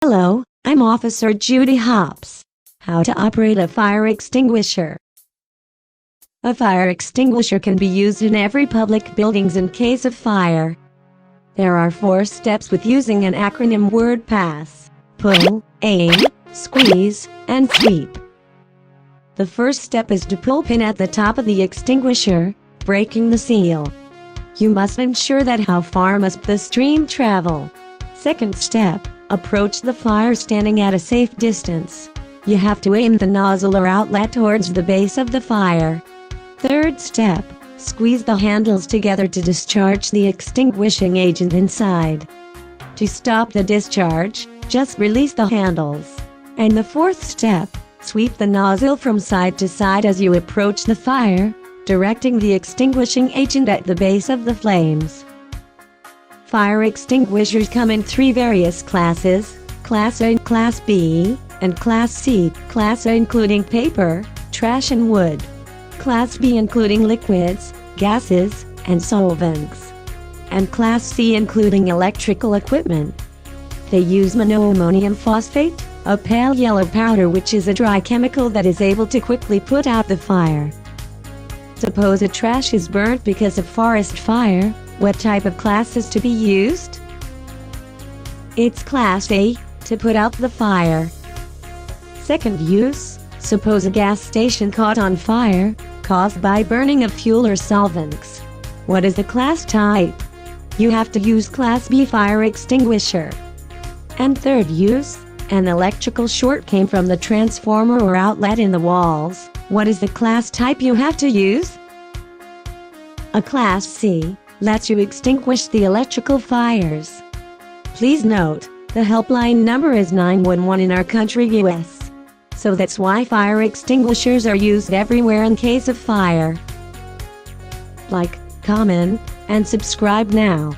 Hello, I'm Officer Judy Hops. How to operate a fire extinguisher. A fire extinguisher can be used in every public buildings in case of fire. There are 4 steps with using an acronym word pass: pull, aim, squeeze, and sweep. The first step is to pull pin at the top of the extinguisher, breaking the seal. You must ensure that how far must the stream travel. Second step, approach the fire standing at a safe distance. You have to aim the nozzle or outlet towards the base of the fire. Third step, squeeze the handles together to discharge the extinguishing agent inside. To stop the discharge, just release the handles. And the fourth step, sweep the nozzle from side to side as you approach the fire, directing the extinguishing agent at the base of the flames. Fire extinguishers come in 3 various classes: Class A, Class B, and Class C. Class A including paper, trash and wood. Class B including liquids, gases, and solvents. And Class C including electrical equipment. They use monoammonium phosphate, a pale yellow powder which is a dry chemical that is able to quickly put out the fire. Suppose a trash is burnt because of forest fire, what type of class is to be used? It's Class A, to put out the fire. Second use, suppose a gas station caught on fire, caused by burning of fuel or solvents. What is the class type? You have to use Class B fire extinguisher. And third use, an electrical short came from the transformer or outlet in the walls. What is the class type you have to use? A Class C lets you extinguish the electrical fires. Please note, the helpline number is 911 in our country US. So that's why fire extinguishers are used everywhere in case of fire. Like, comment, and subscribe now.